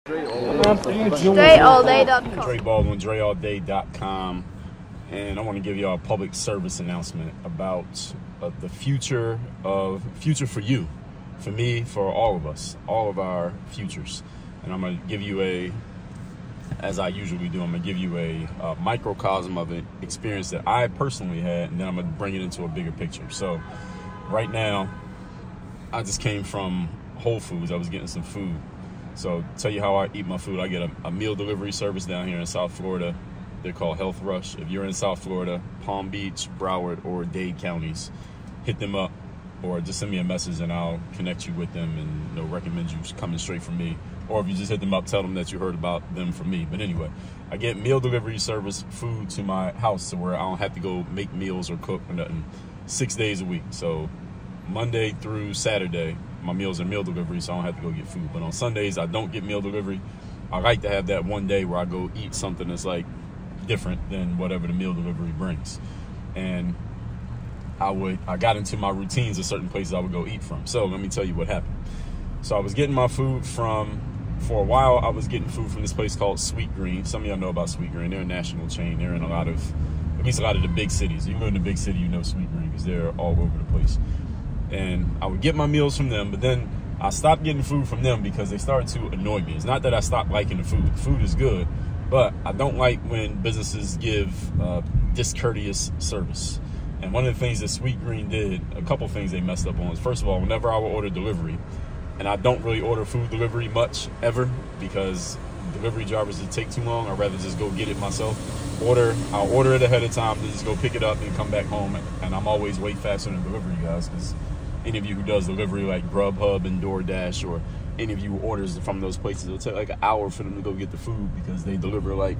DreAllDay.com. Dre Baldwin, DreAllDay.com. And I want to give y'all a public service announcement about the future for you, for me, for all of us, all of our futures. And I'm going to give you as I usually do, I'm going to give you a microcosm of an experience that I personally had, and then I'm going to bring it into a bigger picture. So right now, I just came from Whole Foods. I was getting some food. So tell you how I eat my food. I get a meal delivery service down here in South Florida. They're called Health Rush. If you're in South Florida, Palm Beach, Broward, or Dade counties, hit them up or just send me a message and I'll connect you with them and recommend you coming straight from me. Or if you just hit them up, tell them that you heard about them from me. But anyway, I get meal delivery service food to my house to where I don't have to go make meals or cook or nothing 6 days a week. So Monday through Saturday, my meals are meal delivery, so I don't have to go get food. But on Sundays, I don't get meal delivery. I like to have that one day where I go eat something that's like different than whatever the meal delivery brings. And I got into my routines of certain places I would go eat from. So let me tell you what happened. So I was getting my food for a while, I was getting food from this place called Sweet Green. Some of y'all know about Sweet Green. They're a national chain. They're in at least a lot of the big cities. You go in the big city, you know Sweet Green because they're all over the place. And I would get my meals from them, but then I stopped getting food from them because they started to annoy me. It's not that I stopped liking the food. The food is good, but I don't like when businesses give discourteous service. And one of the things that Sweet Green did, a couple things they messed up on, is first of all, whenever I would order delivery, and I don't really order food delivery much ever because delivery drivers just take too long. I'd rather just go get it myself. I'll order it ahead of time to just go pick it up and come back home. And I'm always way faster than delivery guys because any of you who does delivery like Grubhub and DoorDash or any of you who orders from those places, it'll take like an hour for them to go get the food because they deliver like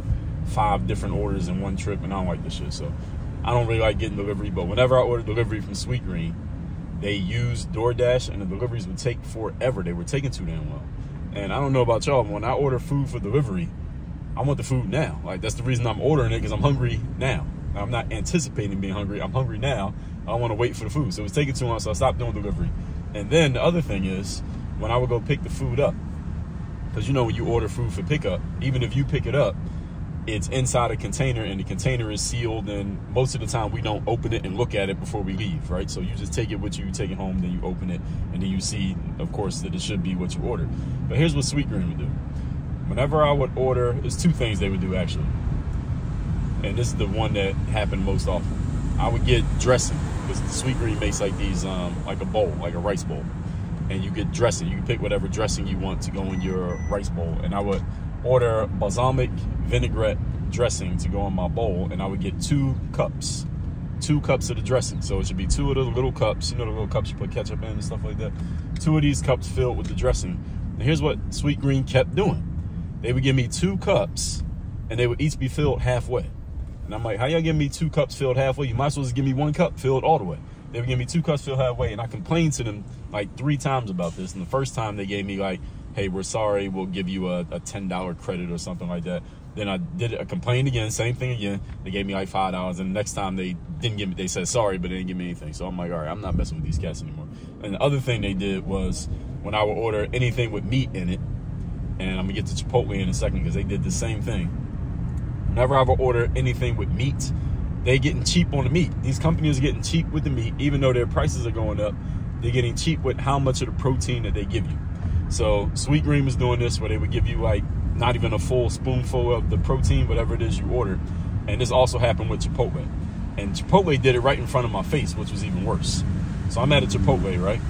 5 different orders in one trip, and I don't like this shit. So I don't really like getting delivery, but whenever I order delivery from Sweet Green, they use DoorDash and the deliveries would take forever. They were taking too damn well. And I don't know about y'all, but when I order food for delivery, I want the food now. Like, that's the reason I'm ordering it, because I'm hungry now. I'm not anticipating being hungry. I'm hungry now. I don't want to wait for the food. So it's taking too long, so I stopped doing delivery. And then the other thing is, when I would go pick the food up, because when you order food for pickup, even if you pick it up, it's inside a container and the container is sealed, and most of the time we don't open it and look at it before we leave, right? So you just take it with you, take it home, then you open it, and then you see, of course, that it should be what you ordered. But here's what Sweet Green would do. Whenever I would order, there's 2 things they would do actually. And this is the one that happened most often. I would get dressing, because Sweet Green makes like these, like a bowl, like a rice bowl. And you get dressing. You can pick whatever dressing you want to go in your rice bowl. And I would order balsamic vinaigrette dressing to go in my bowl, and I would get 2 cups. 2 cups of the dressing. So it should be 2 of the little cups. You know the little cups you put ketchup in and stuff like that? 2 of these cups filled with the dressing. And here's what Sweet Green kept doing. They would give me 2 cups, and they would each be filled halfway. And I'm like, how y'all give me 2 cups filled halfway? You might as well just give me 1 cup filled all the way. They would give me 2 cups filled halfway, and I complained to them like 3 times about this. And the first time they gave me like, hey, we're sorry, we'll give you a $10 credit or something like that. Then I complained again, same thing again. They gave me like $5, and the next time they didn't give me, they said sorry, but they didn't give me anything. So I'm like, all right, I'm not messing with these cats anymore. And the other thing they did was when I would order anything with meat in it, and I'm gonna get to Chipotle in a second because they did the same thing. Whenever I would order anything with meat, they getting cheap on the meat. These companies are getting cheap with the meat, even though their prices are going up. They're getting cheap with how much of the protein that they give you. So Sweet Green was doing this where they would give you like not even a full spoonful of the protein, whatever it is you ordered. And this also happened with Chipotle. And Chipotle did it right in front of my face, which was even worse. So I'm at a Chipotle, right?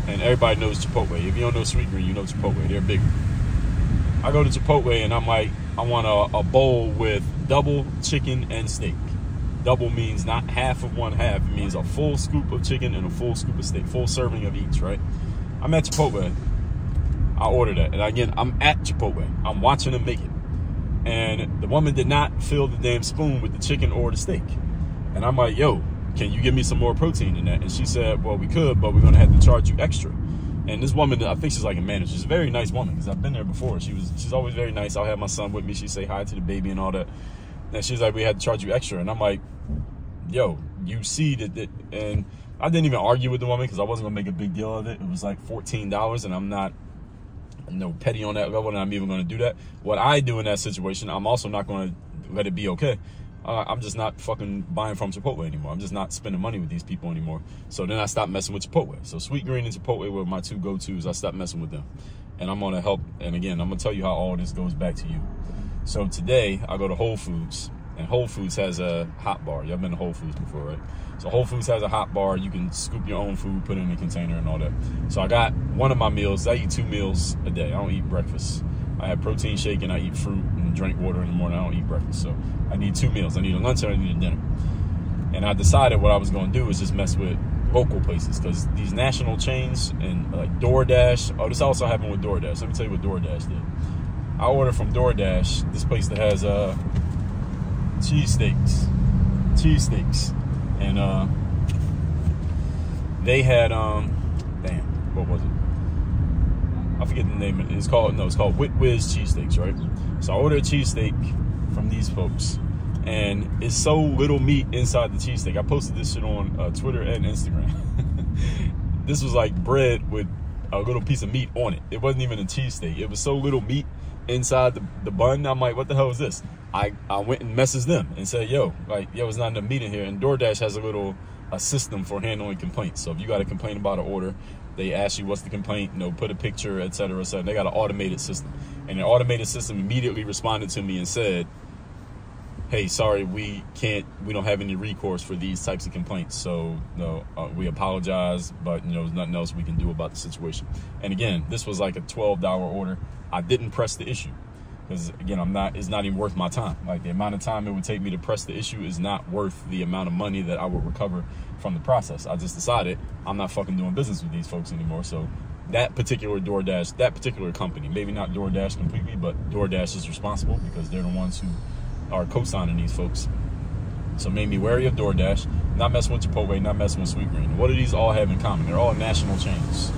And everybody knows Chipotle. If you don't know Sweet Green, you know Chipotle. They're big. I go to Chipotle and I'm like, I want a bowl with double chicken and steak. Double means not half of one half. It means a full scoop of chicken and a full scoop of steak. Full serving of each, right? I'm at Chipotle. I ordered that. And again, I'm at Chipotle. I'm watching them make it. And the woman did not fill the damn spoon with the chicken or the steak. And I'm like, yo, can you give me some more protein in that? And she said, well, we could, but we're going to have to charge you extra. And this woman, I think she's like a manager. She's a very nice woman because I've been there before. She's always very nice. I'll have my son with me. She say hi to the baby and all that. And she's like, we had to charge you extra. And I'm like, yo, you see that. And I didn't even argue with the woman because I wasn't going to make a big deal of it. It was like $14, and I'm not petty on that level, and I'm even going to do that. What I do in that situation, I'm also not going to let it be okay. I'm just not fucking buying from Chipotle anymore. I'm just not spending money with these people anymore. So then I stopped messing with Chipotle. So Sweet Green and Chipotle were my two go-tos. I stopped messing with them. And I'm going to help. And again, I'm going to tell you how all this goes back to you. So today I go to Whole Foods, and Whole Foods has a hot bar. Y'all been to Whole Foods before, right? So Whole Foods has a hot bar. You can scoop your own food, put it in a container and all that. So I got one of my meals. I eat 2 meals a day. I don't eat breakfast. I have protein shake and I eat fruit and drink water in the morning. I don't eat breakfast. So I need 2 meals. I need a lunch and I need a dinner. And I decided what I was going to do is just mess with local places, because these national chains and like DoorDash. Oh, this also happened with DoorDash. Let me tell you what DoorDash did. I ordered from DoorDash, this place that has cheesesteaks. And they had damn, what was it? I forget the name of it. It's called Whiz cheesesteaks, right? So I ordered a cheesesteak from these folks, and it's so little meat inside the cheesesteak. I posted this shit on Twitter and Instagram. This was like bread with a little piece of meat on it. It wasn't even a cheesesteak. It was so little meat inside the bun. I'm like, what the hell is this? I went and messaged them and said, yo, it's not enough meat in here. And DoorDash has a system for handling complaints. So if you got to complain about an order, they ask you what's the complaint, put a picture, et cetera, et cetera. They got an automated system. And the automated system immediately responded to me and said, hey, sorry, we don't have any recourse for these types of complaints. So we apologize, but there's nothing else we can do about the situation. And again, this was like a $12 order. I didn't press the issue because again, it's not even worth my time. Like the amount of time it would take me to press the issue is not worth the amount of money that I would recover from the process. I just decided I'm not fucking doing business with these folks anymore. So that particular DoorDash, that particular company, maybe not DoorDash completely, but DoorDash is responsible because they're the ones who are co-signing these folks. So made me wary of DoorDash, not messing with Chipotle, not messing with Sweet Green. What do these all have in common? They're all national chains.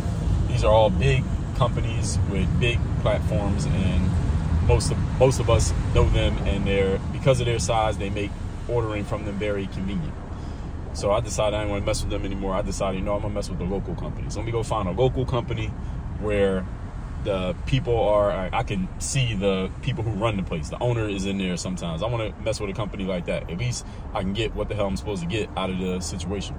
These are all big companies with big platforms, and most of us know them, and because of their size, they make ordering from them very convenient. So I decided I didn't want to mess with them anymore. I decided, I'm gonna mess with the local companies. Let me go find a local company where the people I can see the people who run the place. The owner is in there sometimes. I want to mess with a company like that. At least I can get what the hell I'm supposed to get out of the situation.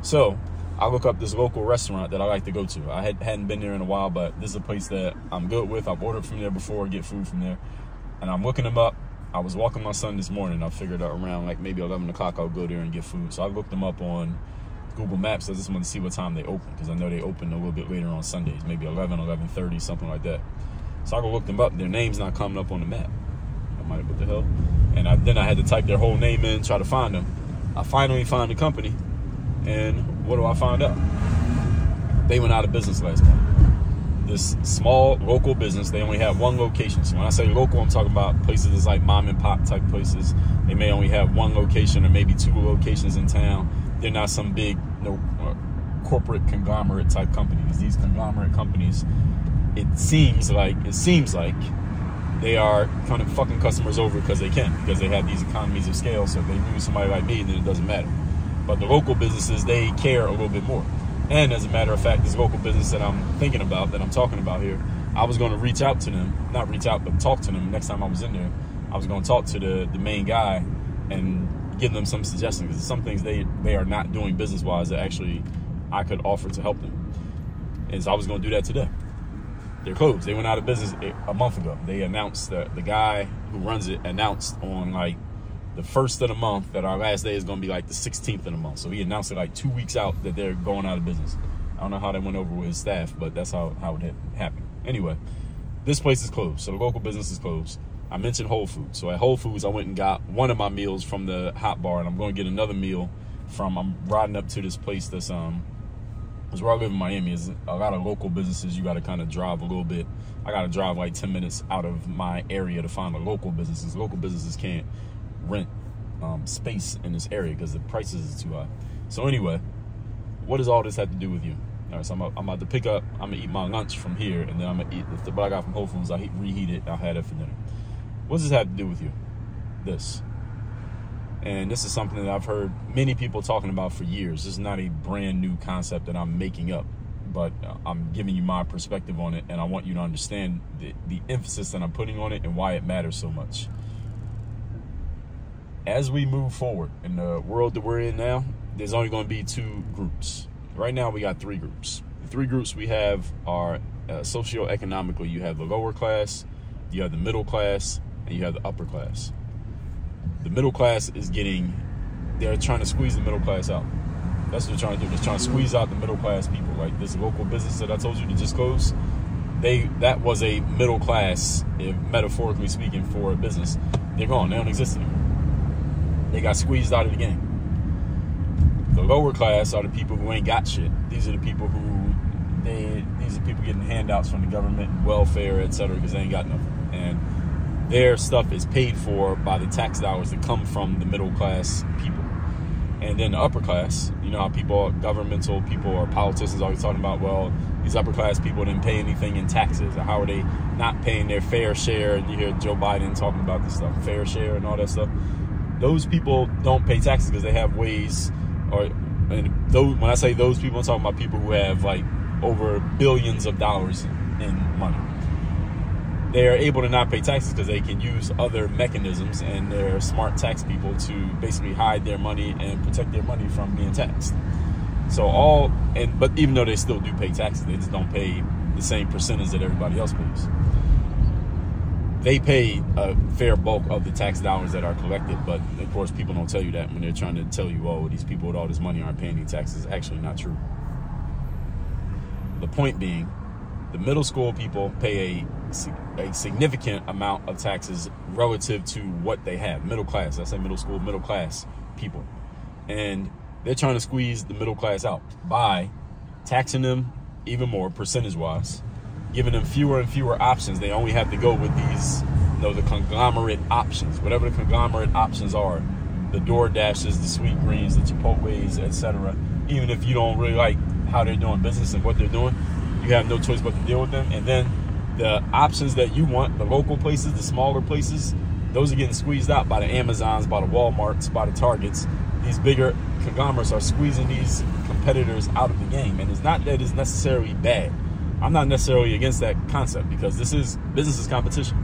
So I look up this local restaurant that I like to go to. I hadn't been there in a while, but this is a place that I'm good with. I've ordered from there before, get food from there. And I'm looking them up. I was walking my son this morning. I figured out around like maybe 11 o'clock I'll go there and get food. So I looked them up on Google Maps. I just want to see what time they open, because I know they open a little bit later on Sundays, maybe 11, 11:30, something like that. So I go look them up. Their name's not coming up on the map. I'm like, what the hell? And then I had to type their whole name in, try to find them. I finally found the company, and what do I find out? They went out of business last month. This small local business, they only have one location. So when I say local, I'm talking about places that's like mom and pop type places. They may only have one location or maybe 2 locations in town. They're not some big corporate conglomerate type companies. These conglomerate companies, it seems like they are kind of fucking customers over because they have these economies of scale. So if they knew somebody like me, then it doesn't matter. But the local businesses, they care a little bit more. And as a matter of fact, this local business that I'm thinking about, that I'm talking about here, I was going to reach out to them, not reach out, but talk to them next time I was in there. I was going to talk to the main guy and give them some suggestions, because some things they are not doing business-wise that actually I could offer to help them. And so I was going to do that today. They're closed. They went out of business a month ago. They announced, the guy who runs it announced on like the 1st of the month that our last day is going to be like the 16th of the month. So he announced it like 2 weeks out that they're going out of business. I don't know how that went over with his staff, but that's how it happened. Anyway, this place is closed. So the local business is closed. I mentioned Whole Foods. So at Whole Foods, I went and got one of my meals from the hot bar, and I'm going to get another meal I'm riding up to this place that's where I live in Miami. Is a lot of local businesses. You got to kind of drive a little bit. I got to drive like 10 minutes out of my area to find the local businesses. Local businesses can't rent space in this area because the prices are too high. So anyway, what does all this have to do with you? All right, so I'm about to pick up. I'm gonna eat my lunch from here, and then I'm gonna eat what I got from Whole Foods. I reheat it. I'll have it for dinner. What does this have to do with you? This. And this is something that I've heard many people talking about for years. This is not a brand new concept that I'm making up. but I'm giving you my perspective on it, and I want you to understand the emphasis that I'm putting on it and why it matters so much. As we move forward in the world that we're in now, there's only going to be two groups. Right now, we got three groups. The three groups we have are socioeconomically. You have the lower class, you have the middle class, and you have the upper class. The middle class is they're trying to squeeze the middle class out. That's what they're trying to do. They're trying to squeeze out the middle class people. Like this local business that I told you to just close, that was a middle class, if metaphorically speaking, for a business. They're gone. They don't exist anymore. They got squeezed out of the game. The lower class are the people who ain't got shit. These are the people these are people getting handouts from the government, welfare, etc., because they ain't got nothing. And their stuff is paid for by the tax dollars that come from the middle class people. And then the upper class, you know how governmental people or politicians always talking about, well, these upper class people didn't pay anything in taxes, or how are they not paying their fair share? And you hear Joe Biden talking about this stuff, fair share and all that stuff. Those people don't pay taxes because they have ways, when I say those people, I'm talking about people who have like over billions of dollars in money. They are able to not pay taxes because they can use other mechanisms, and they're smart tax people to basically hide their money and protect their money from being taxed. But even though they still do pay taxes, they just don't pay the same percentage that everybody else pays. They pay a fair bulk of the tax dollars that are collected, but of course people don't tell you that when they're trying to tell you, oh, these people with all this money aren't paying any taxes. It's actually not true. The point being, the middle school people pay a significant amount of taxes relative to what they have. Middle class, I say middle school, middle class people. And they're trying to squeeze the middle class out by taxing them even more percentage-wise, giving them fewer and fewer options. They only have to go with these, the conglomerate options, whatever the conglomerate options are, the DoorDashes, the Sweet Greens, the Chipotles, etc. Even if you don't really like how they're doing business and what they're doing, you have no choice but to deal with them. And then the options that you want, the local places, the smaller places, those are getting squeezed out by the Amazons, by the Walmarts, by the Targets. These bigger conglomerates are squeezing these competitors out of the game. And it's not that it's necessarily bad. I'm not necessarily against that concept, because business is competition.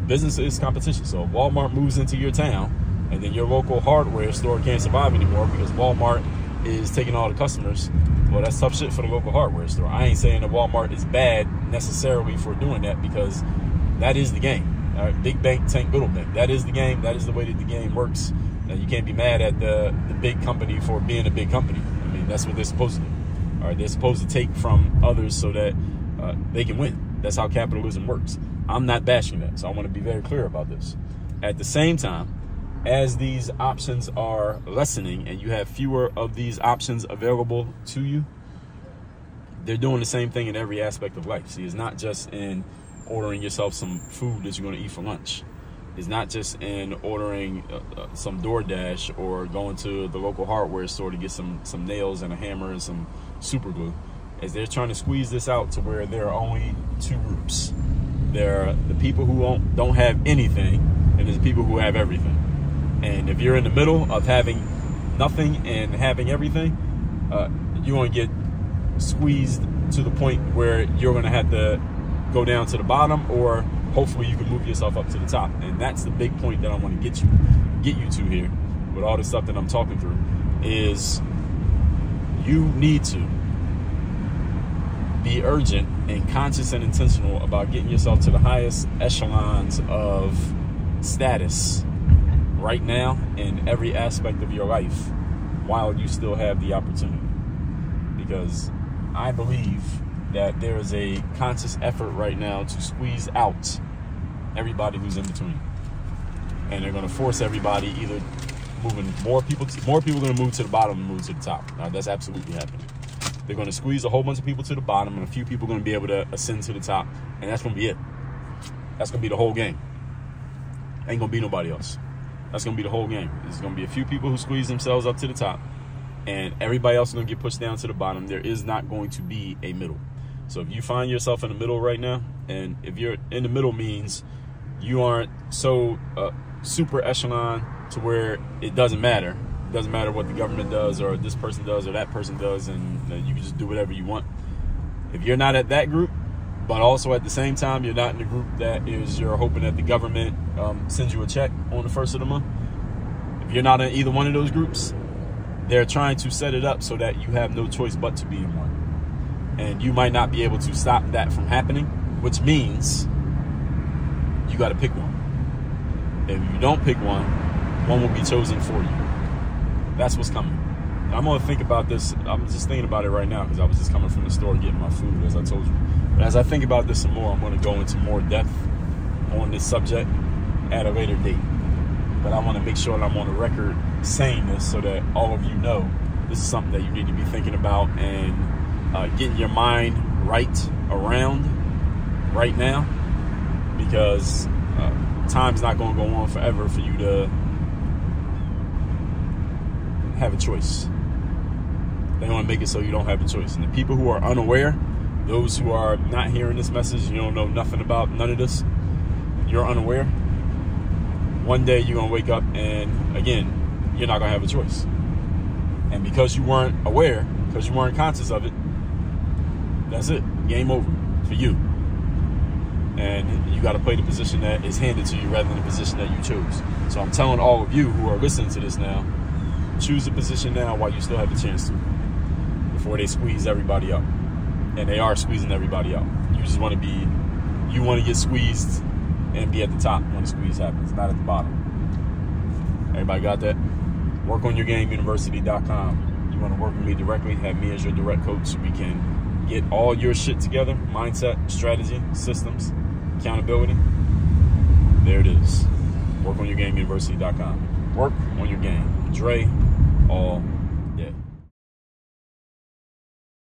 Business is competition. So if Walmart moves into your town and then your local hardware store can't survive anymore because Walmart is taking all the customers, well, that's tough shit for the local hardware store. I ain't saying that Walmart is bad necessarily for doing that, because that is the game. All right? Big bank tank little bank. That is the game. That is the way that the game works. Now, you can't be mad at the big company for being a big company. I mean, that's what they're supposed to do. All right, they're supposed to take from others so that they can win. That's how capitalism works. I'm not bashing that, so I want to be very clear about this. At the same time, as these options are lessening and you have fewer of these options available to you, they're doing the same thing in every aspect of life. See, it's not just in ordering yourself some food that you're going to eat for lunch. It's not just in ordering some DoorDash or going to the local hardware store to get some nails and a hammer and some super glue. As they're trying to squeeze this out to where there are only two groups. There are the people who don't have anything, and there's people who have everything. And if you're in the middle of having nothing and having everything, you're going to get squeezed to the point where you're going to have to go down to the bottom, or hopefully you can move yourself up to the top. And that's the big point that I want to get you to here with all the stuff that I'm talking through, is you need to be urgent and conscious and intentional about getting yourself to the highest echelons of status right now in every aspect of your life while you still have the opportunity. Because I believe that there is a conscious effort right now to squeeze out everybody who's in between. And they're going to force everybody either moving more people are going to move to the bottom and move to the top. Now, that's absolutely happening. They're going to squeeze a whole bunch of people to the bottom, and a few people are going to be able to ascend to the top, and that's going to be it. That's going to be the whole game. Ain't going to be nobody else. That's going to be the whole game. There's going to be a few people who squeeze themselves up to the top, and everybody else is going to get pushed down to the bottom. There is not going to be a middle. So if you find yourself in the middle right now, and if you're in the middle means you aren't so super echelon to where it doesn't matter. It doesn't matter what the government does or this person does or that person does, and you can just do whatever you want. If you're not at that group, but also at the same time, you're not in the group that is you're hoping that the government sends you a check on the first of the month. If you're not in either one of those groups, they're trying to set it up so that you have no choice but to be in one. And you might not be able to stop that from happening, which means you got to pick one. If you don't pick one will be chosen for you. That's what's coming. And I'm going to think about this. I'm just thinking about it right now because I was just coming from the store getting my food, as I told you. But as I think about this some more, I'm going to go into more depth on this subject at a later date. But I want to make sure that I'm on the record saying this so that all of you know this is something that you need to be thinking about and getting your mind right around right now, because time's not going to go on forever for you to have a choice. They want to make it so you don't have a choice. And the people who are unaware, those who are not hearing this message, you don't know nothing about none of this, you're unaware. One day you're going to wake up and, again, you're not going to have a choice. And because you weren't aware, because you weren't conscious of it, that's it. Game over for you. And you got to play the position that is handed to you rather than the position that you chose. So I'm telling all of you who are listening to this now, choose a position now while you still have the chance to, before they squeeze everybody out. And they are squeezing everybody out. You just want to be, you want to get squeezed and be at the top when the squeeze happens, not at the bottom. Everybody got that? WorkOnYourGameUniversity.com. You want to work with me directly, have me as your direct coach. We can get all your shit together, mindset, strategy, systems, accountability. There it is. WorkOnYourGameUniversity.com. Work on your game. Dre, all